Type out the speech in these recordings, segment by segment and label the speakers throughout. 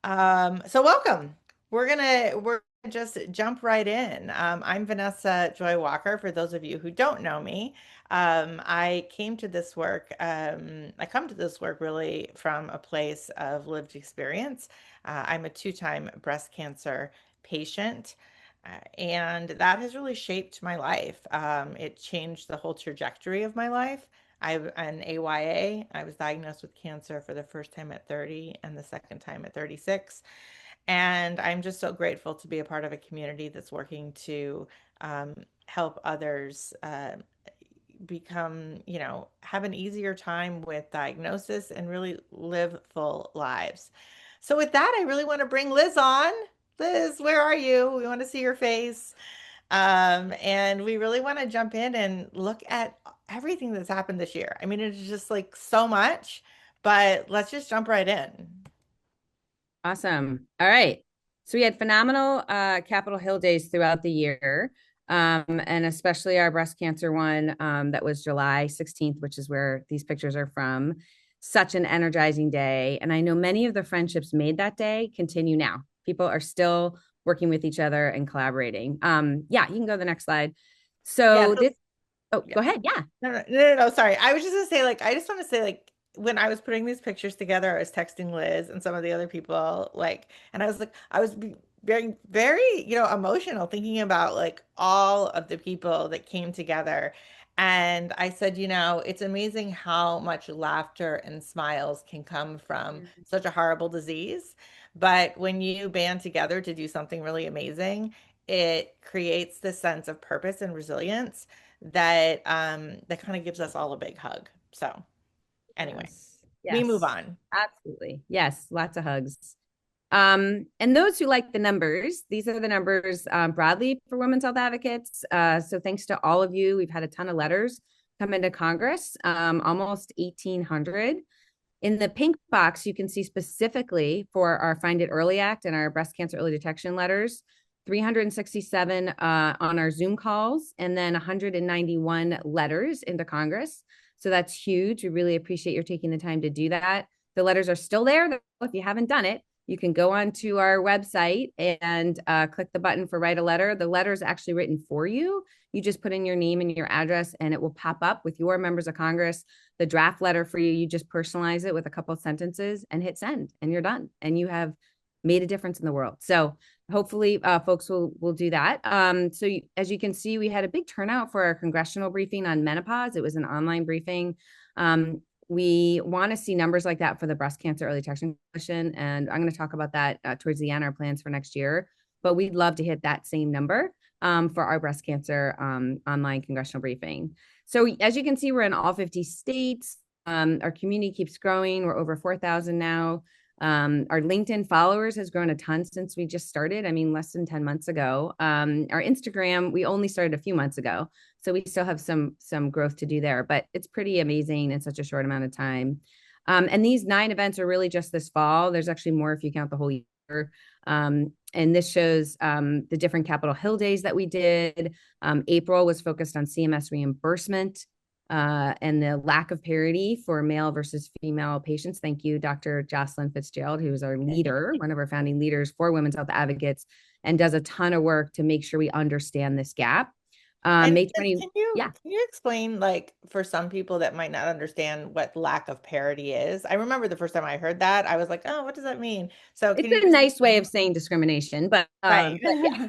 Speaker 1: So welcome. We're gonna just jump right in. I'm Vanessa Joy Walker. For those of you who don't know me, I come to this work really from a place of lived experience. I'm a two-time breast cancer patient, and that has really shaped my life. It changed the whole trajectory of my life. I'm an AYA. I was diagnosed with cancer for the first time at 30 and the second time at 36. And I'm just so grateful to be a part of a community that's working to help others have an easier time with diagnosis and really live full lives. So, with that, I really want to bring Liz on. Liz, where are you? We want to see your face. And we really want to jump in and look at everything that's happened this year. I mean, it's just like so much, but let's just jump right in.
Speaker 2: Awesome. All right. So we had phenomenal Capitol Hill days throughout the year. And especially our breast cancer one that was July 16th, which is where these pictures are from. Such an energizing day. And I know many of the friendships made that day continue now. People are still working with each other and collaborating. Yeah, you can go to the next slide.
Speaker 1: Yeah.
Speaker 2: So
Speaker 1: So,
Speaker 2: this, oh,
Speaker 1: yeah.
Speaker 2: go ahead. Yeah.
Speaker 1: No. Sorry. I was just gonna say, like, I just want to say, like, when I was putting these pictures together, I was texting Liz and some of the other people, like, and I was like, very, very, emotional thinking about like all of the people that came together. And I said, it's amazing how much laughter and smiles can come from such a horrible disease. But when you band together to do something really amazing, it creates this sense of purpose and resilience that kind of gives us all a big hug. So anyway,
Speaker 2: Yes.
Speaker 1: we move
Speaker 2: Yes.
Speaker 1: on.
Speaker 2: Absolutely. Yes. Lots of hugs. And those who like the numbers, these are the numbers broadly for women's health advocates. So thanks to all of you, we've had a ton of letters come into Congress, almost 1,800. In the pink box, you can see specifically for our Find It Early Act and our breast cancer early detection letters, 367 on our Zoom calls, and then 191 letters into Congress. So that's huge. We really appreciate your taking the time to do that. The letters are still there. If you haven't done it, you can go onto our website and click the button for write a letter. The letter is actually written for you. You just put in your name and your address, and it will pop up with your members of Congress. The draft letter for you, you just personalize it with a couple of sentences and hit send, and you're done. And you have made a difference in the world. So hopefully folks will do that. So as you can see, we had a big turnout for our congressional briefing on menopause. It was an online briefing. We want to see numbers like that for the breast cancer early detection question. And I'm going to talk about that towards the end, our plans for next year. But we'd love to hit that same number for our breast cancer online congressional briefing. So as you can see, we're in all 50 states. Our community keeps growing. We're over 4,000 now. Our LinkedIn followers has grown a ton since we just started. I mean, less than 10 months ago. Our Instagram, we only started a few months ago. So we still have some growth to do there, but it's pretty amazing in such a short amount of time. And these 9 events are really just this fall. There's actually more if you count the whole year. And this shows the different Capitol Hill days that we did. April was focused on CMS reimbursement and the lack of parity for male versus female patients. Thank you, Dr. Jocelyn Fitzgerald, who is our leader, one of our founding leaders for women's health advocates, and does a ton of work to make sure we understand this gap.
Speaker 1: And
Speaker 2: May 20,
Speaker 1: can you
Speaker 2: yeah.
Speaker 1: can you explain, like, for some people that might not understand what lack of parity is? I remember the first time I heard that, I was like, "Oh, what does that mean?" So can
Speaker 2: It's
Speaker 1: you
Speaker 2: a
Speaker 1: just
Speaker 2: nice way
Speaker 1: explain?
Speaker 2: of saying discrimination,
Speaker 1: Right.
Speaker 2: but yeah.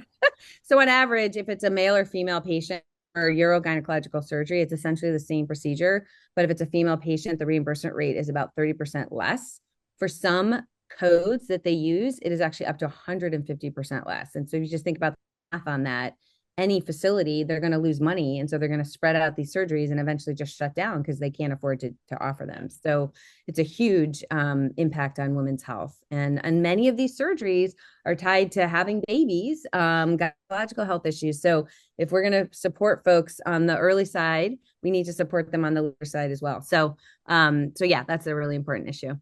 Speaker 2: So on average, if it's a male or female patient for urogynecological surgery, it's essentially the same procedure. But if it's a female patient, the reimbursement rate is about 30% less. For some codes that they use, it is actually up to 150% less. And so if you just think about the math on that, any facility, they're going to lose money. And so they're going to spread out these surgeries and eventually just shut down because they can't afford to offer them. So it's a huge impact on women's health. And many of these surgeries are tied to having babies, gynecological health issues. So if we're going to support folks on the early side, we need to support them on the later side as well. So yeah, that's a really important issue.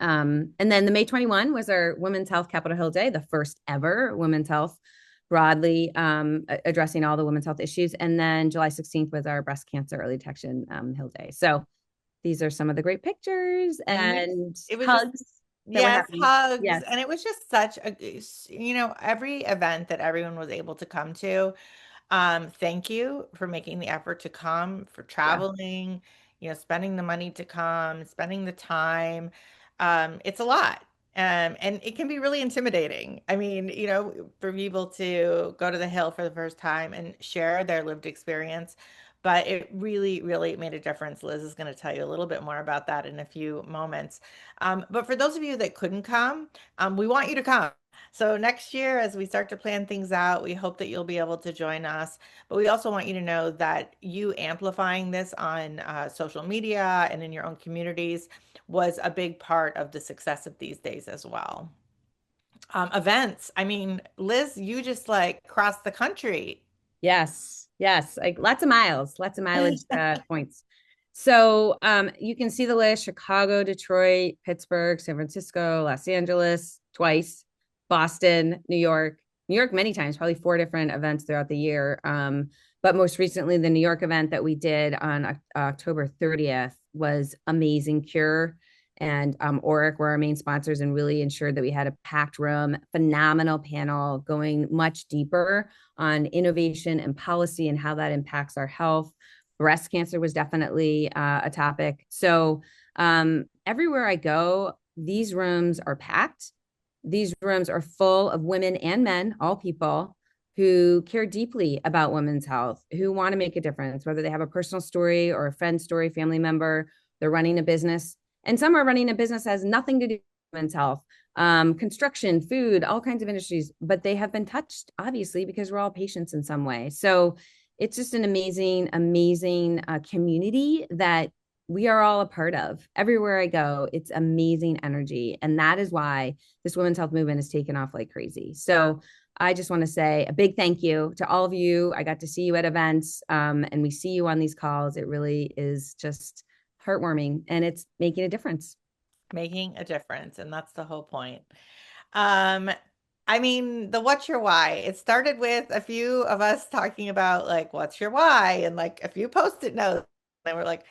Speaker 2: And then the May 21 was our Women's Health Capitol Hill Day, the first ever women's health broadly addressing all the women's health issues. And then July 16th was our breast cancer early detection Hill Day. So these are some of the great pictures
Speaker 1: And
Speaker 2: and
Speaker 1: it was just
Speaker 2: hugs. that were
Speaker 1: Yes,
Speaker 2: happening.
Speaker 1: hugs.
Speaker 2: Yes.
Speaker 1: And it was just such a, every event that everyone was able to come to. Thank you for making the effort to come, for
Speaker 2: Yeah.
Speaker 1: traveling, spending the money to come, spending the time. It's a lot. And it can be really intimidating. I mean, for people to go to the Hill for the first time and share their lived experience, but it really, really made a difference. Liz is going to tell you a little bit more about that in a few moments. But for those of you that couldn't come, we want you to come. So next year, as we start to plan things out, we hope that you'll be able to join us. But we also want you to know that you amplifying this on social media and in your own communities was a big part of the success of these days as well. Events. I mean, Liz, you just like crossed the country.
Speaker 2: Yes, yes, like lots of mileage points. So you can see the list: Chicago, Detroit, Pittsburgh, San Francisco, Los Angeles twice, Boston, New York. New York many times, probably 4 different events throughout the year. But most recently, the New York event that we did on October 30th was amazing. Cure and Oric were our main sponsors and really ensured that we had a packed room, phenomenal panel going much deeper on innovation and policy and how that impacts our health. Breast cancer was definitely a topic. So everywhere I go, these rooms are packed. These rooms are full of women and men, all people who care deeply about women's health, who want to make a difference, whether they have a personal story or a friend story, family member, they're running a business. And some are running a business that has nothing to do with women's health, construction, food, all kinds of industries, but they have been touched, obviously, because we're all patients in some way. So it's just an amazing, amazing community that we are all a part of. Everywhere I go, it's amazing energy. And that is why this women's health movement has taken off like crazy. So I just want to say a big thank you to all of you. I got to see you at events and we see you on these calls. It really is just heartwarming and it's making a difference.
Speaker 1: Making a difference, and that's the whole point. Um, I mean, the what's your why? It started with a few of us talking about like what's your why and like a few post-it notes. And we're like,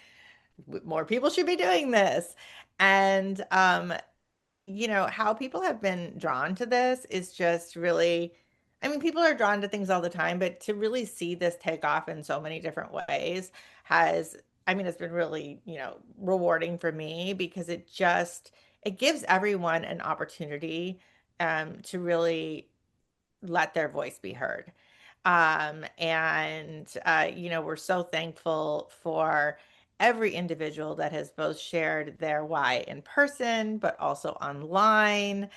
Speaker 1: more people should be doing this. And how people have been drawn to this is just really, I mean, people are drawn to things all the time, but to really see this take off in so many different ways has, I mean, it's been really, rewarding for me because it gives everyone an opportunity to really let their voice be heard. We're so thankful for every individual that has both shared their why in person, but also online.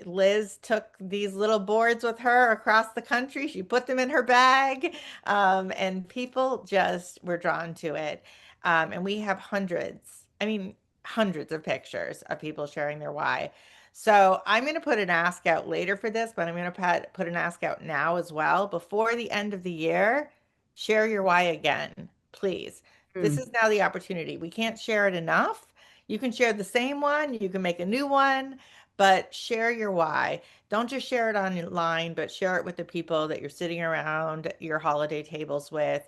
Speaker 1: Liz took these little boards with her across the country. She put them in her bag, and people just were drawn to it. And we have hundreds of pictures of people sharing their why. So I'm going to put an ask out later for this, but I'm going to put an ask out now as well. Before the end of the year, share your why again, please. This
Speaker 2: Mm.
Speaker 1: is now the opportunity. We can't share it enough. You can share the same one, you can make a new one, but share your why. Don't just share it online, but share it with the people that you're sitting around your holiday tables with.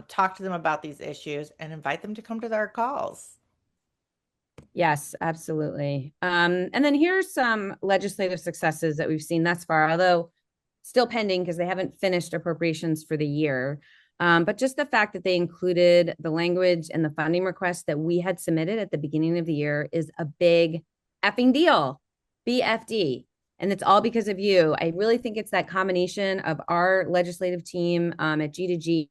Speaker 1: Talk to them about these issues and invite them to come to our calls.
Speaker 2: Yes, absolutely. And then here's some legislative successes that we've seen thus far, although still pending because they haven't finished appropriations for the year. But just the fact that they included the language and the funding request that we had submitted at the beginning of the year is a big effing deal. BFD. And it's all because of you. I really think it's that combination of our legislative team at G2G,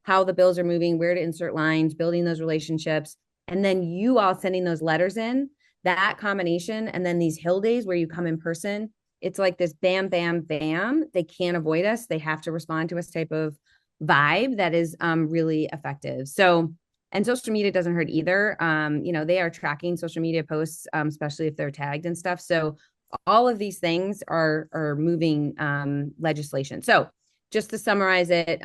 Speaker 2: how the bills are moving, where to insert lines, building those relationships, and then you all sending those letters in, that combination, and then these Hill days where you come in person, it's like this bam, bam, bam. They can't avoid us. They have to respond to us type of vibe that is really effective. So, and social media doesn't hurt either. They are tracking social media posts, especially if they're tagged and stuff. So all of these things are moving legislation. So just to summarize it,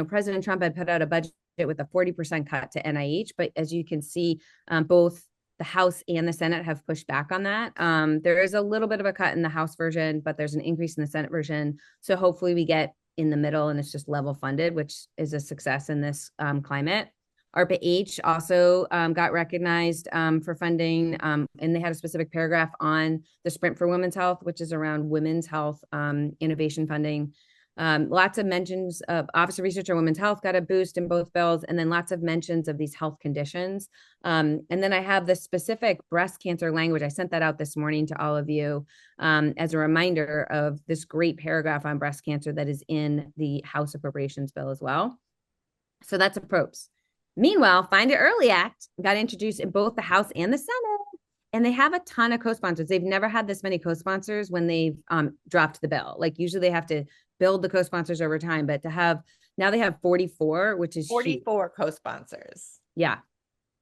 Speaker 2: President Trump had put out a budget with a 40% cut to NIH, but as you can see, both the House and the Senate have pushed back on that. There is a little bit of a cut in the House version, but there's an increase in the Senate version. So hopefully we get in the middle and it's just level funded, which is a success in this climate. ARPA H also got recognized for funding, and they had a specific paragraph on the Sprint for Women's Health, which is around women's health innovation funding. Lots of mentions of Office of Research on Women's Health got a boost in both bills, and then lots of mentions of these health conditions. And then I have the specific breast cancer language. I sent that out this morning to all of you as a reminder of this great paragraph on breast cancer that is in the House Appropriations bill as well. So that's approps. Meanwhile, Find It Early Act got introduced in both the House and the Senate, and they have a ton of co-sponsors. They've never had this many co-sponsors when they've dropped the bill. Like usually they have to build the co-sponsors over time, but to have now they have 44, which is
Speaker 1: 44 co-sponsors.
Speaker 2: Yeah,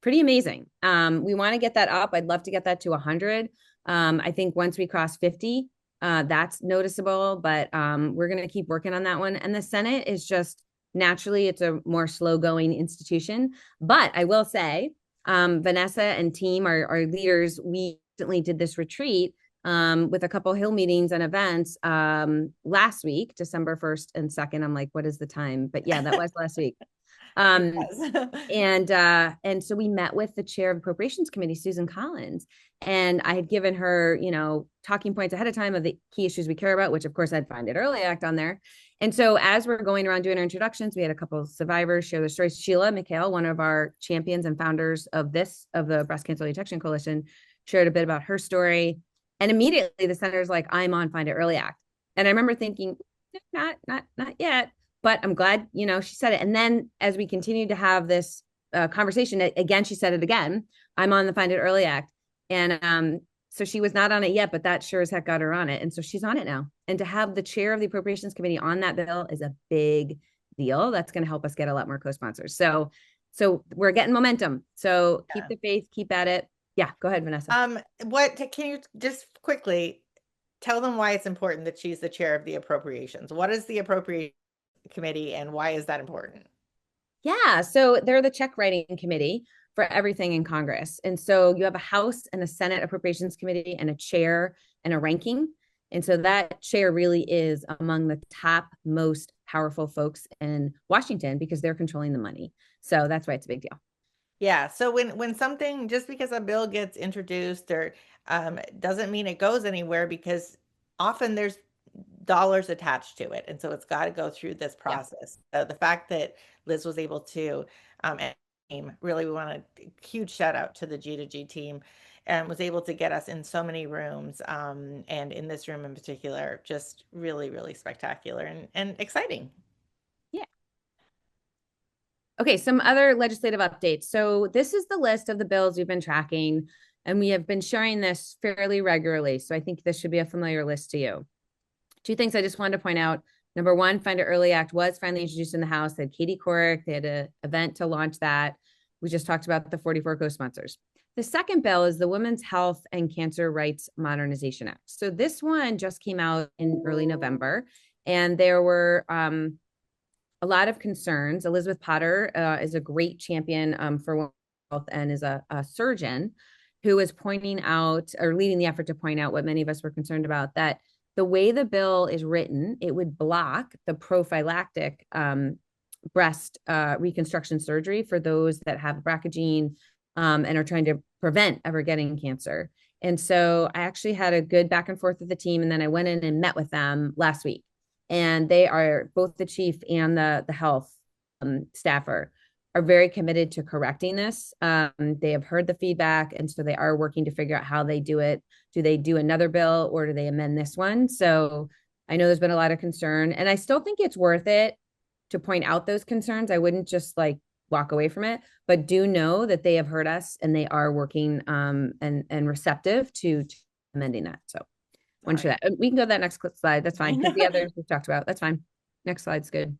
Speaker 2: pretty amazing. We want to get that up. I'd love to get that to 100. I think once we cross 50, that's noticeable, but we're going to keep working on that one. And the Senate is just naturally, it's a more slow going institution. But I will say, Vanessa and team, our leaders, we recently did this retreat with a couple Hill meetings and events last week, December 1st and 2nd. I'm like, what is the time? But yeah, that was last week. And so we met with the chair of Appropriations Committee, Susan Collins, and I had given her, talking points ahead of time of the key issues we care about, which of course I'd Find It Early Act on there. And so as we're going around doing our introductions, we had a couple of survivors share their stories. Sheila McHale, one of our champions and founders of the Breast Cancer Detection Coalition, shared a bit about her story. And immediately the senator's like, I'm on Find It Early Act. And I remember thinking, not yet. But I'm glad, she said it. And then as we continued to have this conversation, again, she said it again, I'm on the Find It Early Act. And so she was not on it yet, but that sure as heck got her on it. And so she's on it now. And to have the chair of the Appropriations Committee on that bill is a big deal. That's going to help us get a lot more co-sponsors. So we're getting momentum. So keep the faith, keep at it. Yeah, go ahead, Vanessa.
Speaker 1: Can you just quickly tell them why it's important that she's the chair of the Appropriations? What is the Appropriations Committee and why is that important?
Speaker 2: Yeah, so they're the check writing committee for everything in Congress. And so you have a House and a Senate Appropriations Committee and a chair and a ranking. And so that chair really is among the top most powerful folks in Washington because they're controlling the money. So that's why it's a big deal.
Speaker 1: Yeah. So when something, just because a bill gets introduced or doesn't mean it goes anywhere, because often there's dollars attached to it. And so it's got to go through this process. So the fact that Liz was able to, and really we want a huge shout out to the G2G team, and was able to get us in so many rooms, and in this room in particular, just really, really spectacular and exciting.
Speaker 2: Yeah. Okay, some other legislative updates. So this is the list of the bills we've been tracking, and we have been sharing this fairly regularly. So I think this should be a familiar list to you. Two things I just wanted to point out. Number one, Find It Early Act was finally introduced in the House. They had Katie Couric. They had an event to launch that. We just talked about the 44 co-sponsors. The second bill is the Women's Health and Cancer Rights Modernization Act. So this one just came out in early November, and there were a lot of concerns. Elizabeth Potter is a great champion for women's health and is a surgeon who is pointing out or leading the effort to point out what many of us were concerned about, that the way the bill is written, it would block the prophylactic breast reconstruction surgery for those that have BRCA gene and are trying to prevent ever getting cancer. And so I actually had a good back and forth with the team, and then I went in and met with them last week. And they are, both the chief and the health staffer are very committed to correcting this. They have heard the feedback, and so they are working to figure out how they do it. Do they do another bill or do they amend this one? So I know there's been a lot of concern, and I still think it's worth it to point out those concerns. I wouldn't just walk away from it, but do know that they have heard us and they are working and receptive to amending that. So one for that. We can go to that next slide. That's fine. Because the others we've talked about. That's fine. Next slide's good.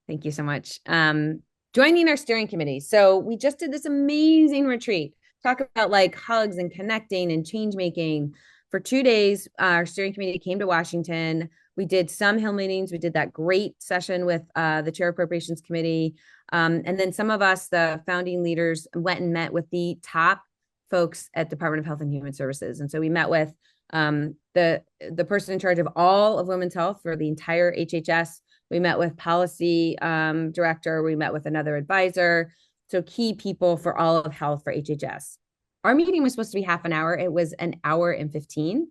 Speaker 2: Thank you so much. Joining our steering committee. So we just did this amazing retreat. Talk about hugs and connecting and change making. For 2 days, our steering committee came to Washington. We did some Hill meetings. We did that great session with the Chair Appropriations Committee. And then some of us, the founding leaders, went and met with the top folks at Department of Health and Human Services. And so we met with the person in charge of all of women's health for the entire HHS. We met with policy director. We met with another advisor. So key people for all of health for HHS. Our meeting was supposed to be half an hour. It was an hour and 15.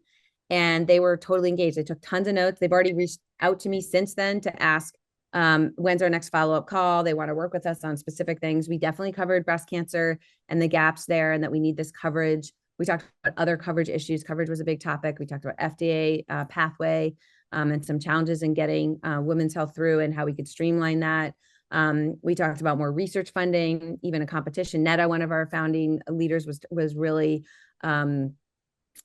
Speaker 2: And they were totally engaged. They took tons of notes. They've already reached out to me since then to ask when's our next follow-up call. They want to work with us on specific things. We definitely covered breast cancer and the gaps there and that we need this coverage. We talked about other coverage issues. Coverage was a big topic. We talked about FDA pathway and some challenges in getting women's health through and how we could streamline that. We talked about more research funding, even a competition. Netta, one of our founding leaders, was really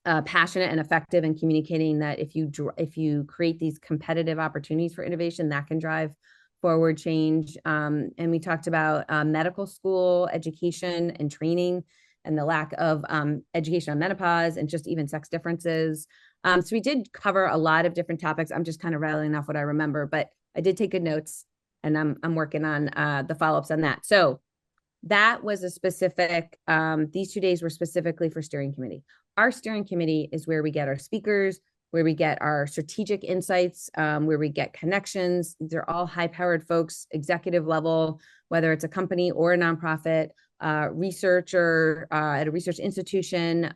Speaker 2: passionate and effective in communicating that if you create these competitive opportunities for innovation, that can drive forward change. And we talked about medical school education and training and the lack of education on menopause and just even sex differences. So we did cover a lot of different topics. I'm just kind of rattling off what I remember, but I did take good notes and I'm working on the follow-ups on that. So that was a specific, these 2 days were specifically for steering committee. Our steering committee is where we get our speakers, where we get our strategic insights, where we get connections. These are all high-powered folks, executive level, whether it's a company or a nonprofit, researcher at a research institution.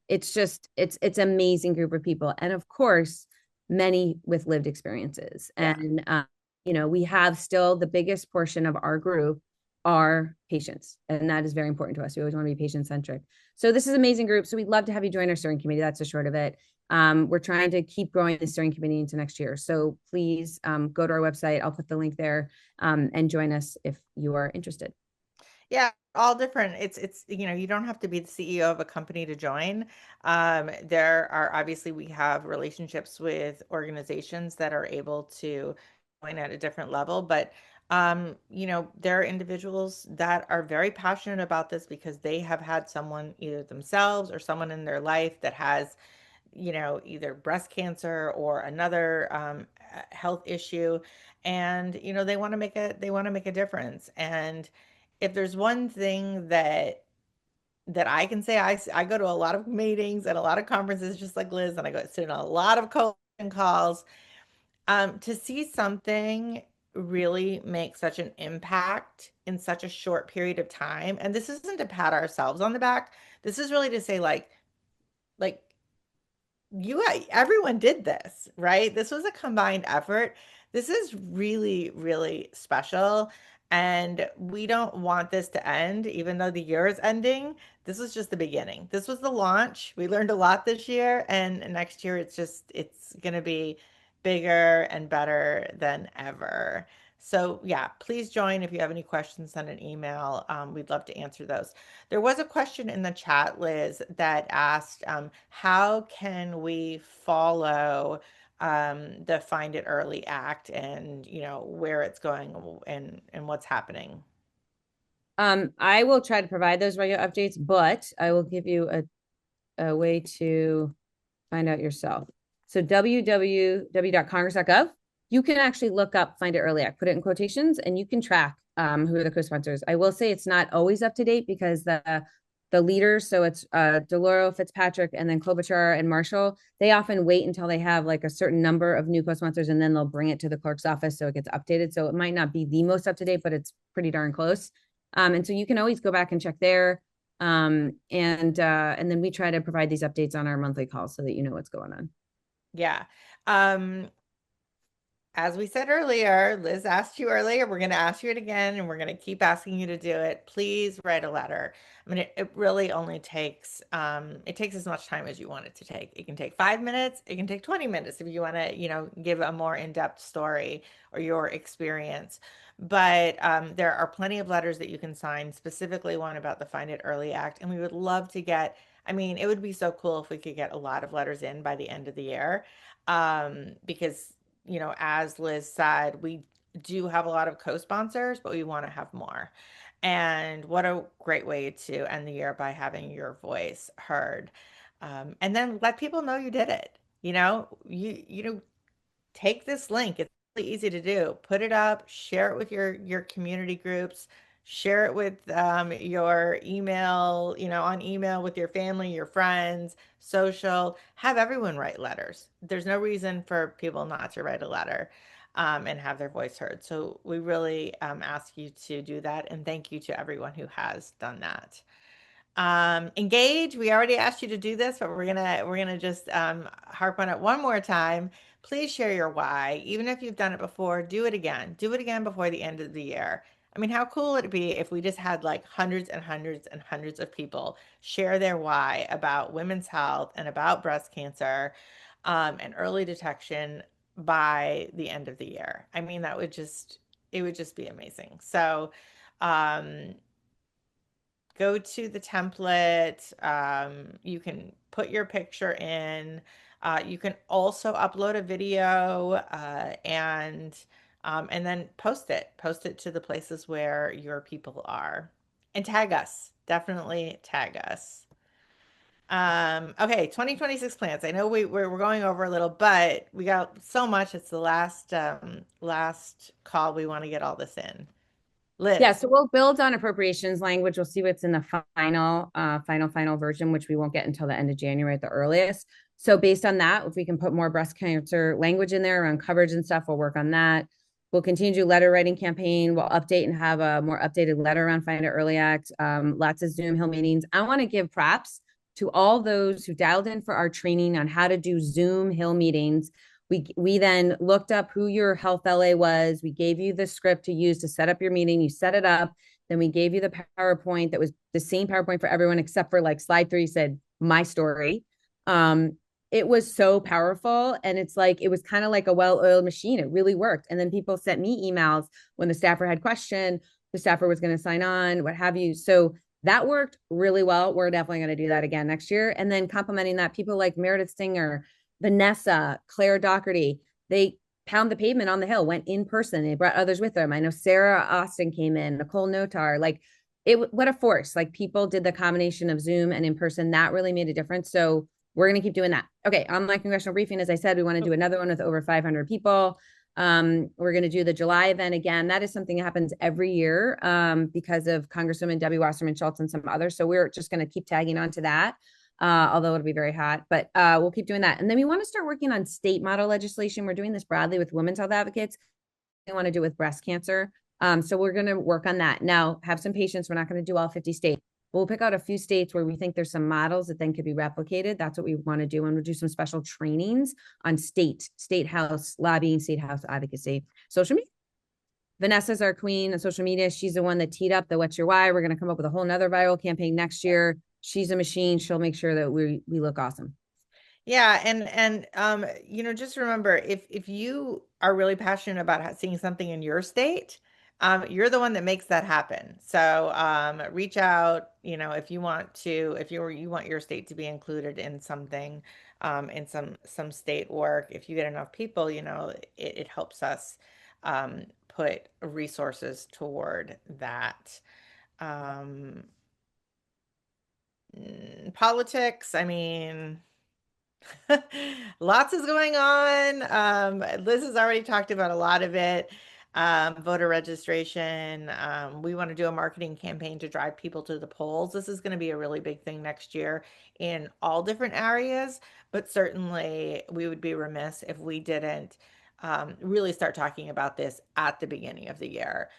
Speaker 2: It's an amazing group of people. And of course, many with lived experiences.
Speaker 1: Yeah.
Speaker 2: And, we have still the biggest portion of our group are patients. And that is very important to us. We always want to be patient centric. So this is an amazing group. So we'd love to have you join our steering committee. That's the short of it. We're trying to keep growing the steering committee into next year. So please go to our website. I'll put the link there and join us if you are interested.
Speaker 1: Yeah, all different. It's you don't have to be the CEO of a company to join. There are obviously we have relationships with organizations that are able to join at a different level, but there are individuals that are very passionate about this because they have had someone either themselves or someone in their life that has either breast cancer or another health issue, and they want to make a difference. And if there's one thing that I can say, I go to a lot of meetings and a lot of conferences just like Liz, and I go sit in a lot of coaching calls. To see something really make such an impact in such a short period of time, and this isn't to pat ourselves on the back. This is really to say like everyone did this, right? This was a combined effort. This is really, really special. And we don't want this to end, even though the year is ending. This was just the beginning. This was the launch. We learned a lot this year, and next year it's going to be bigger and better than ever. So yeah, please join. If you have any questions, send an email. We'd love to answer those. There was a question in the chat, Liz, that asked, how can we follow the Find It Early Act and, where it's going and what's happening?
Speaker 2: I will try to provide those regular updates, but I will give you a way to find out yourself. So www.congress.gov, you can actually look up Find It Early Act, put it in quotations, and you can track who are the co-sponsors. I will say it's not always up to date because the leaders, so it's Deloro, Fitzpatrick, and then Klobuchar and Marshall, they often wait until they have like a certain number of new co-sponsors and then they'll bring it to the clerk's office so it gets updated. So it might not be the most up to date, but it's pretty darn close. And so you can always go back and check there. And then we try to provide these updates on our monthly calls so that you know what's going on.
Speaker 1: Yeah. As we said earlier, Liz asked you earlier, we're going to ask you it again, and we're going to keep asking you to do it. Please write a letter. I mean, it really only takes, it takes as much time as you want it to take. It can take 5 minutes. It can take 20 minutes if you want to, give a more in-depth story or your experience. But there are plenty of letters that you can sign, specifically one about the Find It Early Act. And we would love to get, I mean, it would be so cool if we could get a lot of letters in by the end of the year, because as Liz said, we do have a lot of co-sponsors, but we want to have more. And what a great way to end the year by having your voice heard. And then let people know you did it. Take this link. It's really easy to do. Put it up, share it with your community groups, share it with your email, on email with your family, your friends, social. Have everyone write letters. There's no reason for people not to write a letter. and have their voice heard. So we really ask you to do that. And thank you to everyone who has done that. Engage. We already asked you to do this, but we're gonna just harp on it one more time. Please share your why. Even if you've done it before, do it again. Do it again before the end of the year. I mean, how cool would it be if we just had like hundreds and hundreds and hundreds of people share their why about women's health and about breast cancer, and early detection by the end of the year? I mean, it would just be amazing. So, um, go to the template. You can put your picture in. You can also upload a video, and then post it. Post it to the places where your people are, and tag us. Definitely tag us. Okay, 2026 plans. I know we're going over a little, but we got so much. It's the last call. We want to get all this in.
Speaker 2: Yeah,
Speaker 1: Liz.
Speaker 2: so we'll build on appropriations language. We'll see what's in the final version, which we won't get until the end of January at the earliest. So based on that, if we can put more breast cancer language in there around coverage and stuff, we'll work on that. We'll continue to do letter writing campaign. We'll update and have a more updated letter around Find It Early Act. Lots of Zoom Hill meetings. I want to give props to all those who dialed in for our training on how to do Zoom Hill meetings. We then looked up who your health LA was. We gave you the script to use to set up your meeting. You set it up. Then we gave you the PowerPoint that was the same PowerPoint for everyone except for like slide 3 said my story. It was so powerful, and it's like it was kind of like a well-oiled machine. It really worked. And then people sent me emails when the staffer had question, the staffer was going to sign on, what have you. So that worked really well. We're definitely going to do that again next year. And then complementing that, people like Meredith Singer, Vanessa, Claire Doherty, they pound the pavement on the Hill, went in person. They brought others with them. I know Sarah Austin came in, Nicole Notar, like what a force. Like people did the combination of Zoom and in person. That really made a difference. So we're going to keep doing that. Okay. Online congressional briefing. As I said, we want to do another one with over 500 people. We're going to do the July event again. That is something that happens every year because of Congresswoman Debbie Wasserman Schultz and some others. So we're just going to keep tagging on to that. Although it'll be very hot, but we'll keep doing that. And then we want to start working on state model legislation. We're doing this broadly with women's health advocates. We want to do it with breast cancer. So we're going to work on that. Now, have some patience. We're not going to do all 50 states. We'll pick out a few states where we think there's some models that then could be replicated. That's what we want to do. And we'll do some special trainings on state house lobbying, state house advocacy, social media. Vanessa's our queen of social media. She's the one that teed up the What's Your Why. We're going to come up with a whole nother viral campaign next year. She's a machine. She'll make sure that we look awesome.
Speaker 1: Yeah, just remember, if you are really passionate about seeing something in your state, you're the one that makes that happen. So reach out, if you want to, if you want your state to be included in something, in some state work. If you get enough people, it helps us put resources toward that. Um, Politics, I mean. Lots is going on. Liz has already talked about a lot of it. Voter registration. We want to do a marketing campaign to drive people to the polls. This is going to be a really big thing next year in all different areas, but certainly we would be remiss if we didn't really start talking about this at the beginning of the year,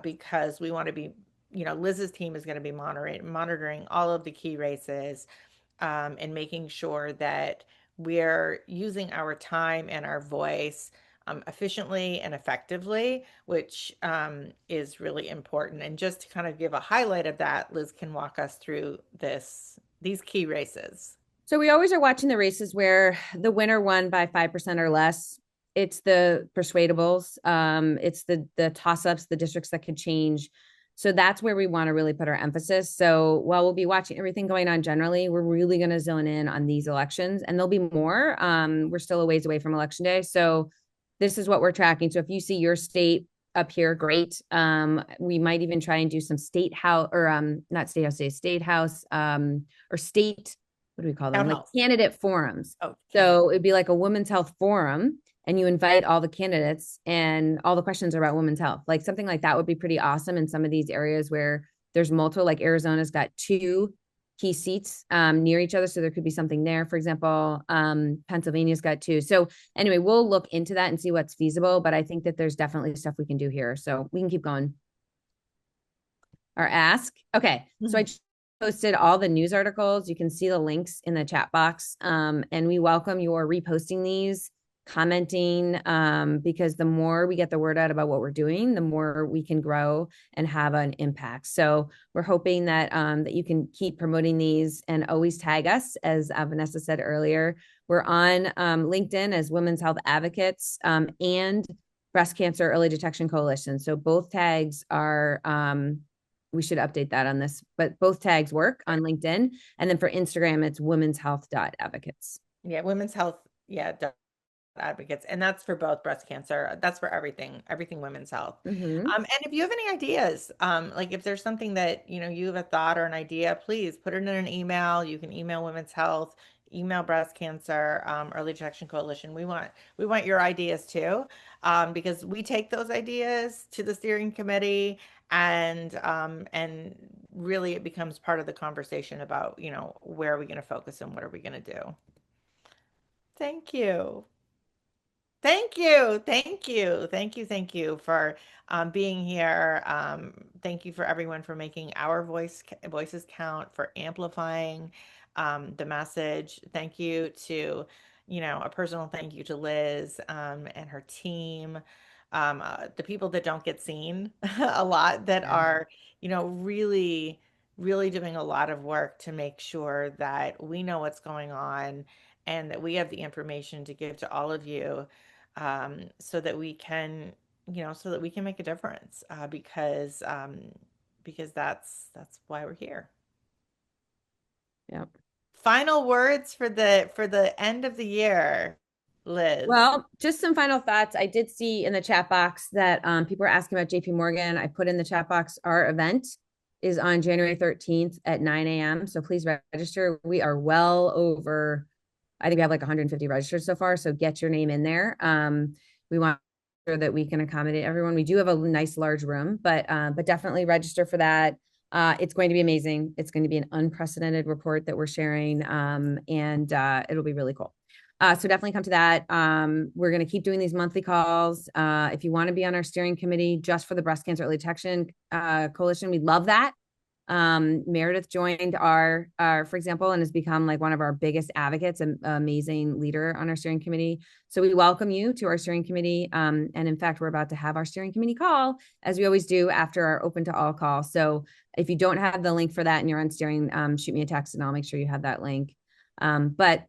Speaker 1: because we want to be, Liz's team is going to be monitoring all of the key races, and making sure that we're using our time and our voice efficiently and effectively, which is really important. And just to kind of give a highlight of that, Liz can walk us through these key races.
Speaker 2: So we always are watching the races where the winner won by 5% or less. It's the persuadables. It's the toss-ups, the districts that could change. So that's where we want to really put our emphasis. So while we'll be watching everything going on generally, we're really going to zone in on these elections, and there'll be more. We're still a ways away from election day. So this is what we're tracking. So if you see your state up here, great. We might even try and do some state house or not state house days, state house or state, what do we call them?
Speaker 1: Town
Speaker 2: Like
Speaker 1: halls.
Speaker 2: candidate forums.
Speaker 1: Oh,
Speaker 2: So it'd be like a women's health forum, and you invite all the candidates and all the questions are about women's health. Like something like that would be pretty awesome in some of these areas where there's multiple, like Arizona's got 2 key seats near each other. So there could be something there. For example, Pennsylvania's got two. So anyway, we'll look into that and see what's feasible. But I think that there's definitely stuff we can do here. So we can keep going. Our ask. Okay. So I posted all the news articles. You can see the links in the chat box. And we welcome your reposting these, commenting, because the more we get the word out about what we're doing, the more we can grow and have an impact. So we're hoping that that you can keep promoting these and always tag us, as Vanessa said earlier. We're on LinkedIn as Women's Health Advocates and Breast Cancer Early Detection Coalition. So both tags are we should update that on this, but both tags work on LinkedIn. And then for Instagram, it's women's health advocates.
Speaker 1: Yeah, women's health, yeah, advocates, and that's for both breast cancer. That's for everything women's health. And if you have any ideas, like if there's something that you have a thought or an idea, please put it in an email. You can email Women's Health, email Breast Cancer Early Detection Coalition. We want your ideas too, because we take those ideas to the steering committee, and really it becomes part of the conversation about where are we going to focus and what are we going to do. Thank you. Thank you. Thank you. Thank you. Thank you for being here. Thank you for everyone for making our voices count, for amplifying the message. Thank you to, a personal thank you to Liz and her team, the people that don't get seen a lot that
Speaker 2: Yeah.
Speaker 1: are, really, really doing a lot of work to make sure that we know what's going on and that we have the information to give to all of you, so that we can, make a difference, because that's why we're here.
Speaker 2: Yep.
Speaker 1: Final words for the end of the year, Liz.
Speaker 2: Well, just some final thoughts. I did see in the chat box that people were asking about JP Morgan. I put in the chat box, our event is on January 13th at 9 a.m. So please register. We are well over, I think we have like 150 registered so far. So get your name in there. We want sure that we can accommodate everyone. We do have a nice large room, but definitely register for that. It's going to be amazing. It's going to be an unprecedented report that we're sharing, and it'll be really cool. So definitely come to that. We're going to keep doing these monthly calls. If you want to be on our steering committee just for the Breast Cancer Early Detection Coalition, we love that. Meredith joined for example, and has become like one of our biggest advocates, an amazing leader on our steering committee. So we welcome you to our steering committee. And in fact, we're about to have our steering committee call, as we always do after our open to all call. So if you don't have the link for that and you're on steering, shoot me a text and I'll make sure you have that link. But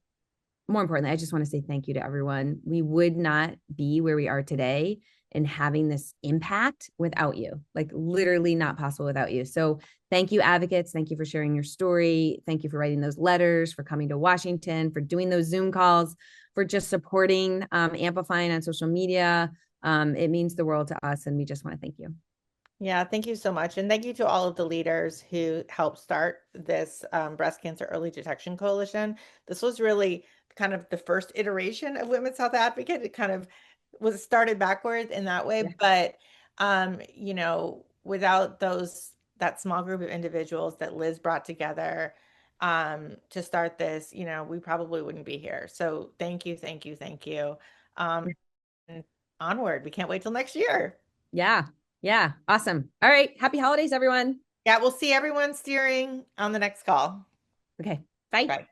Speaker 2: more importantly, I just want to say thank you to everyone. We would not be where we are today and having this impact without you, like literally not possible without you. So thank you, advocates. Thank you for sharing your story. Thank you for writing those letters, for coming to Washington, for doing those Zoom calls, for just supporting, amplifying on social media. It means the world to us, and we just want to thank you.
Speaker 1: Yeah, thank you so much. And thank you to all of the leaders who helped start this Breast Cancer Early Detection Coalition. This was really kind of the first iteration of Women's Health Advocate. It kind of was started backwards in that way.
Speaker 2: Yeah.
Speaker 1: But, without that small group of individuals that Liz brought together to start this, we probably wouldn't be here. So thank you, thank you, thank you. And onward. We can't wait till next year.
Speaker 2: Yeah. Yeah. Awesome. All right. Happy holidays, everyone.
Speaker 1: Yeah, we'll see everyone steering on the next call.
Speaker 2: Okay. Bye.
Speaker 1: Bye.